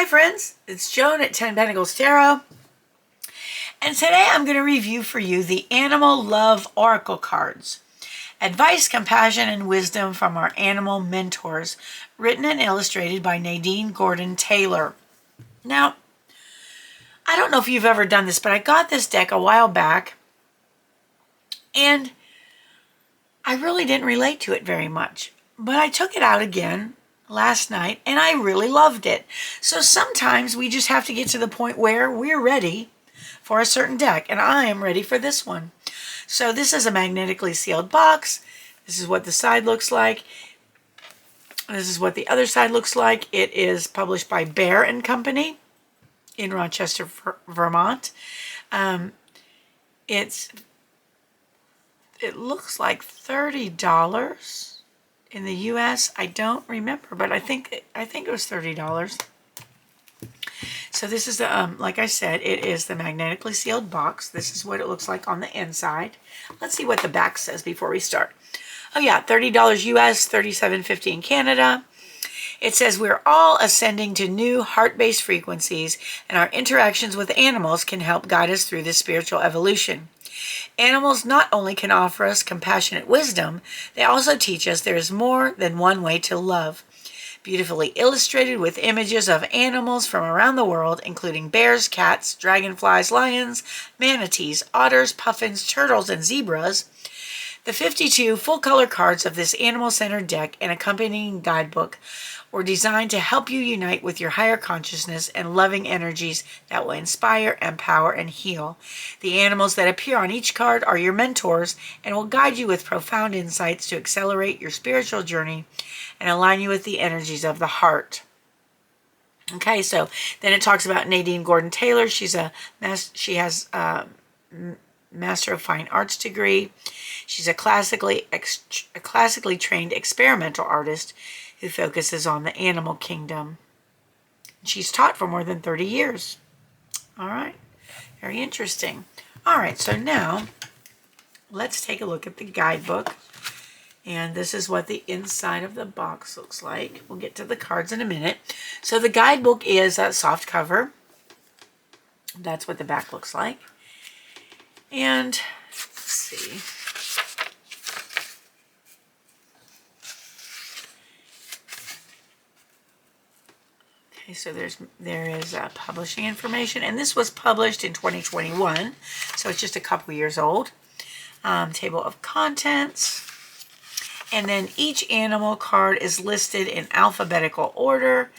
Hi friends, it's Joan at 10 Pentacles Tarot, and today I'm going to review for you the Animal Love Oracle cards. Advice, compassion, and wisdom from our animal mentors, written and illustrated by Nadine Gordon Taylor. Now, I don't know if you've ever done this, but I got this deck a while back, and I really didn't relate to it very much. But I took it out again last night, and I really loved it. So sometimes we just have to get to the point where we're ready for a certain deck, and I am ready for this one. So this is a magnetically sealed box. This is what the side looks like. This is what the other side looks like. It is published by Bear and Company in Rochester, Vermont. It looks like $30 in the US. I don't remember, but I think it was $30. So this is the like I said, it is the magnetically sealed box. This is what it looks like on the inside. Let's see what the back says before we start. Oh yeah, $30 US, $37.50 in Canada. It says we're all ascending to new heart-based frequencies, and our interactions with animals can help guide us through this spiritual evolution. Animals not only can offer us compassionate wisdom, they also teach us there is more than one way to love. Beautifully illustrated with images of animals from around the world, including bears, cats, dragonflies, lions, manatees, otters, puffins, turtles, and zebras. The 52 full-color cards of this animal-centered deck and accompanying guidebook were designed to help you unite with your higher consciousness and loving energies that will inspire, empower, and heal. The animals that appear on each card are your mentors and will guide you with profound insights to accelerate your spiritual journey and align you with the energies of the heart. Okay, so then it talks about Nadine Gordon Taylor. She has a Master of Fine Arts degree. She's a classically trained experimental artist who focuses on the animal kingdom. She's taught for more than 30 years. All right, very interesting. All right, so now let's take a look at the guidebook. And this is what the inside of the box looks like. We'll get to the cards in a minute. So the guidebook is a soft cover. That's what the back looks like. And let's see. Okay, so there is publishing information, and this was published in 2021, so it's just a couple years old. Table of contents, and then each animal card is listed in alphabetical order,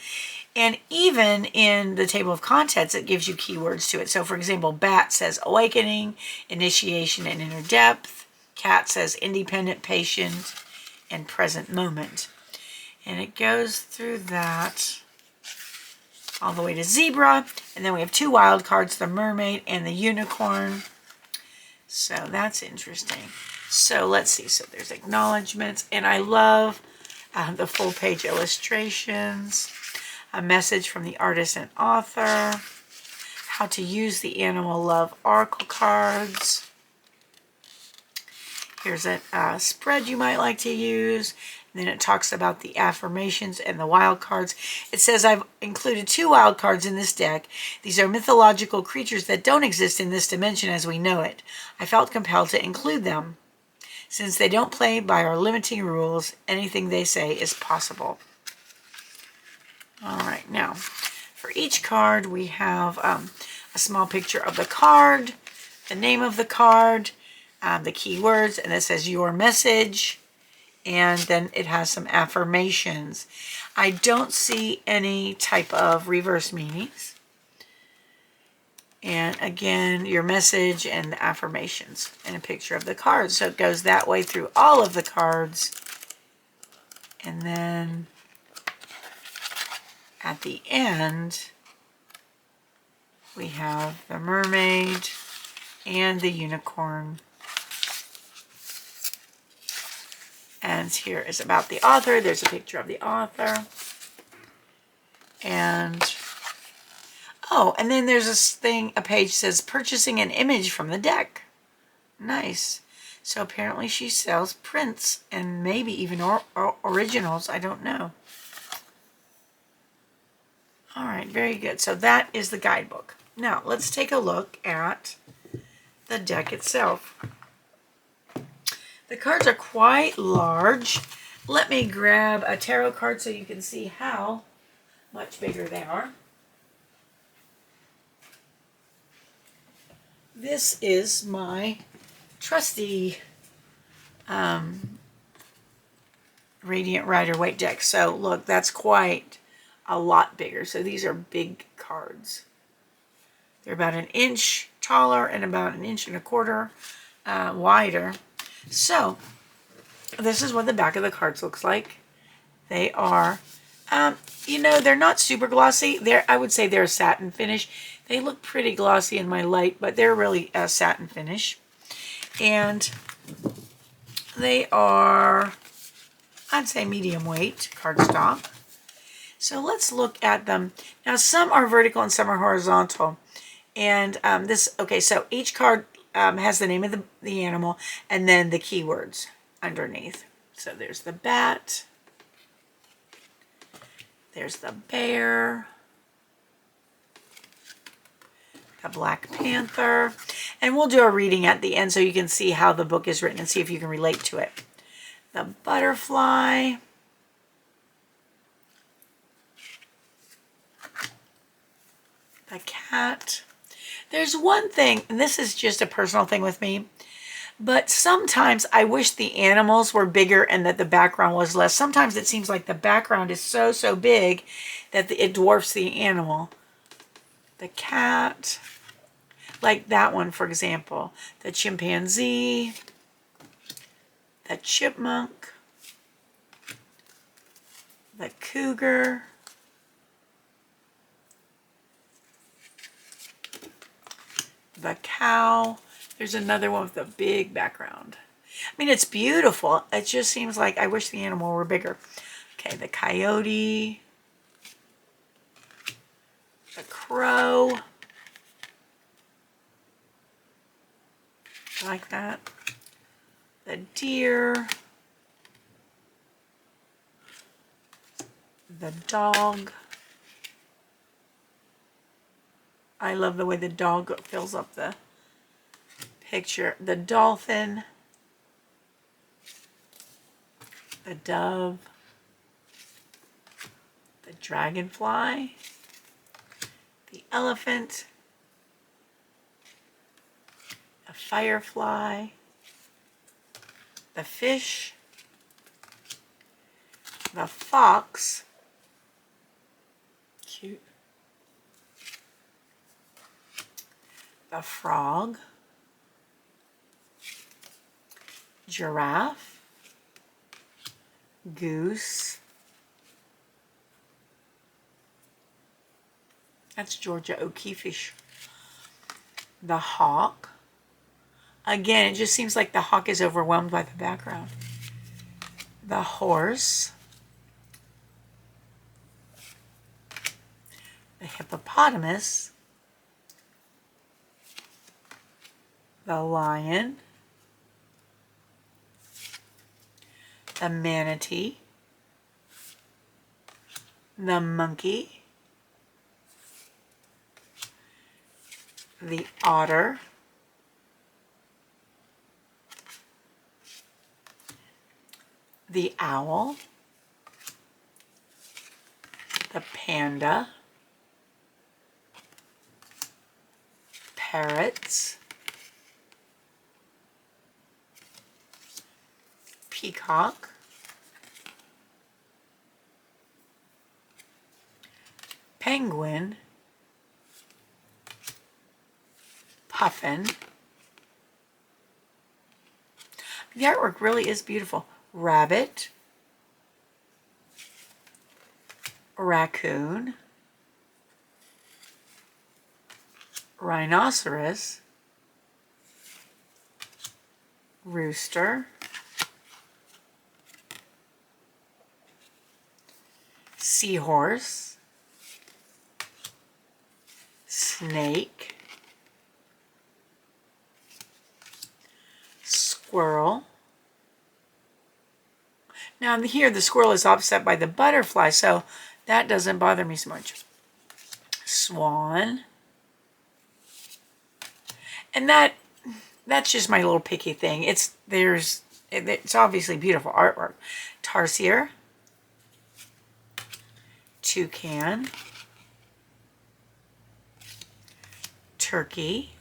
and even in the table of contents, it gives you keywords to it. So, for example, bat says awakening, initiation, and inner depth. Cat says independent, patient, and present moment. And it goes through that all the way to zebra, and then we have two wild cards, the mermaid and the unicorn. So that's interesting. So let's see. So there's acknowledgments, and I love the full page illustrations, a message from the artist and author, how to use the Animal Love Oracle cards. Here's a spread you might like to use. And then it talks about the affirmations and the wild cards. It says, I've included two wild cards in this deck. These are mythological creatures that don't exist in this dimension as we know it. I felt compelled to include them. Since they don't play by our limiting rules, anything they say is possible. All right, now, for each card, we have a small picture of the card, the name of the card, the keywords, and it says your message. And then it has some affirmations. I don't see any type of reverse meanings. And again, your message and the affirmations and a picture of the cards. So it goes that way through all of the cards. And then at the end, we have the mermaid and the unicorn. And here is about the author. There's a picture of the author. And, oh, and then there's this thing, a page says purchasing an image from the deck. Nice. So apparently she sells prints and maybe even originals. I don't know. All right, very good. So that is the guidebook. Now, let's take a look at the deck itself. The cards are quite large. Let me grab a tarot card so you can see how much bigger they are. This is my trusty Radiant Rider-Waite deck. So look, that's quite a lot bigger. So these are big cards. They're about an inch taller and about an inch and a quarter wider. So this is what the back of the cards looks like. They are, you know, they're not super glossy. I would say they're a satin finish. They look pretty glossy in my light, but they're really a satin finish. And they are, I'd say, medium weight cardstock. So let's look at them. Now, some are vertical and some are horizontal. And okay, so each card has the name of the animal and then the keywords underneath. So there's the bat. There's the bear. The Black Panther. And we'll do a reading at the end so you can see how the book is written and see if you can relate to it. The butterfly. The cat. There's one thing, and this is just a personal thing with me, but sometimes I wish the animals were bigger and that the background was less. Sometimes it seems like the background is so big that it dwarfs the animal. The cat, like that one, for example. The chimpanzee, the chipmunk, the cougar, the cow. There's another one with a big background. I mean, it's beautiful. It just seems like I wish the animal were bigger. Okay, the coyote, the crow, like that, the deer, the dog. I love the way the dog fills up the picture. The dolphin, the dove, the dragonfly, the elephant, the firefly, the fish, the fox, cute, the frog, giraffe, goose. That's Georgia O'Keeffe. The hawk. Again, it just seems like the hawk is overwhelmed by the background. The horse. The hippopotamus. The lion. The manatee. The monkey. The otter. The owl. The panda. Parrots. Peacock. Penguin. Puffin. The artwork really is beautiful. Rabbit. Raccoon. Rhinoceros. Rooster. Seahorse. Snake. Squirrel. Now here the squirrel is offset by the butterfly, so that doesn't bother me so much. swan. And that's just my little picky thing. It's obviously beautiful artwork. Tarsier, toucan, turkey,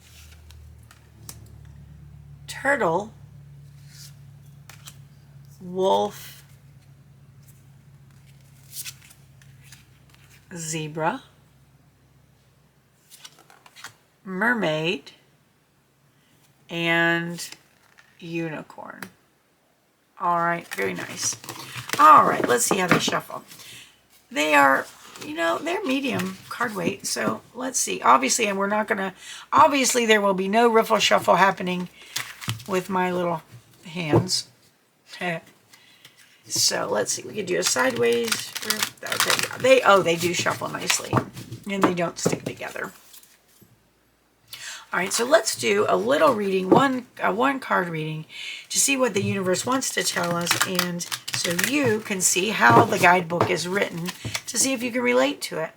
turtle, wolf, zebra, mermaid, and unicorn. All right, very nice. All right, let's see how they shuffle. They are, they're medium card weight. So let's see. Obviously, and we're not going to, obviously there will be no riffle shuffle happening with my little hands. So let's see. We could do a sideways. They do shuffle nicely, and they don't stick together. All right, so let's do a little reading, one card reading, to see what the universe wants to tell us, and so you can see how the guidebook is written, to see if you can relate to it.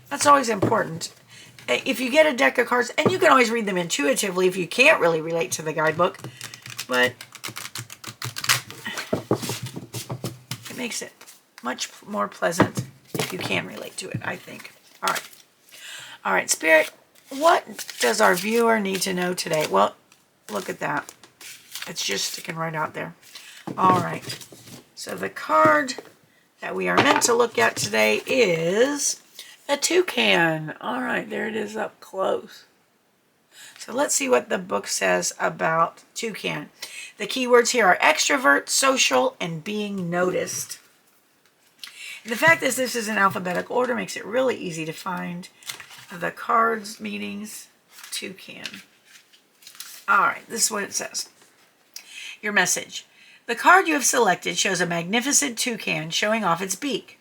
That's always important. If you get a deck of cards, and you can always read them intuitively if you can't really relate to the guidebook, but it makes it much more pleasant if you can relate to it, I think. All right. All right, Spirit, what does our viewer need to know today? Well, look at that. It's just sticking right out there. All right. So the card that we are meant to look at today is a toucan. All right, there it is up close. So let's see what the book says about toucan. The keywords here are extrovert, social, and being noticed. And the fact that this is in alphabetical order makes it really easy to find the cards meanings. Toucan. All right, this is what it says. Your message. The card you have selected shows a magnificent toucan showing off its beak.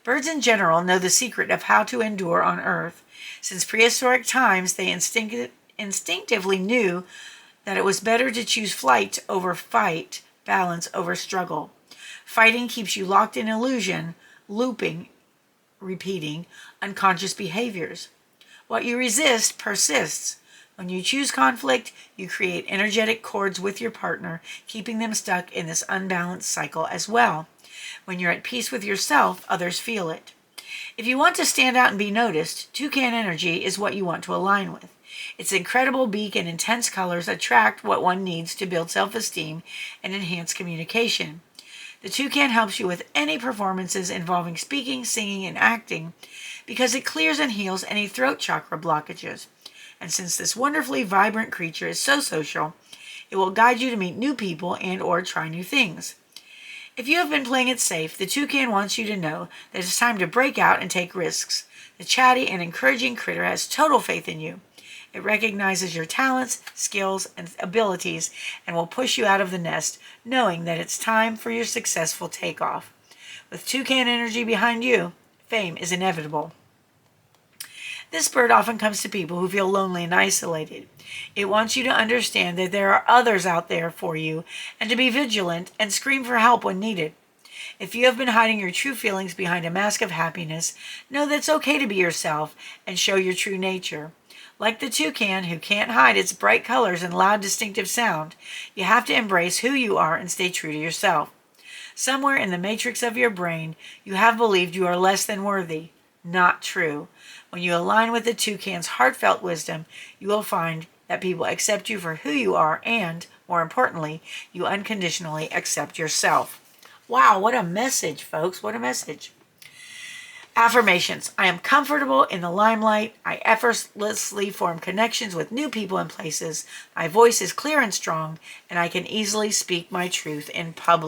Birds in general know the secret of how to endure on Earth. Since prehistoric times, they instinctively knew that it was better to choose flight over fight, balance over struggle. Fighting keeps you locked in illusion, looping, repeating unconscious behaviors. What you resist persists. When you choose conflict, you create energetic cords with your partner, keeping them stuck in this unbalanced cycle as well. When you're at peace with yourself, others feel it. If you want to stand out and be noticed, toucan energy is what you want to align with. Its incredible beak and intense colors attract what one needs to build self-esteem and enhance communication. The toucan helps you with any performances involving speaking, singing, and acting because it clears and heals any throat chakra blockages. And since this wonderfully vibrant creature is so social, it will guide you to meet new people and or try new things. If you have been playing it safe, the toucan wants you to know that it's time to break out and take risks. The chatty and encouraging critter has total faith in you. It recognizes your talents, skills, and abilities and will push you out of the nest, knowing that it's time for your successful takeoff. With toucan energy behind you, fame is inevitable. This bird often comes to people who feel lonely and isolated. It wants you to understand that there are others out there for you and to be vigilant and scream for help when needed. If you have been hiding your true feelings behind a mask of happiness, know that it's okay to be yourself and show your true nature. Like the toucan, who can't hide its bright colors and loud distinctive sound, you have to embrace who you are and stay true to yourself. Somewhere in the matrix of your brain, you have believed you are less than worthy. Not true. When you align with the toucan's heartfelt wisdom, you will find that people accept you for who you are and, more importantly, you unconditionally accept yourself. Wow, what a message, folks. What a message. Affirmations. I am comfortable in the limelight. I effortlessly form connections with new people and places. My voice is clear and strong, and I can easily speak my truth in public.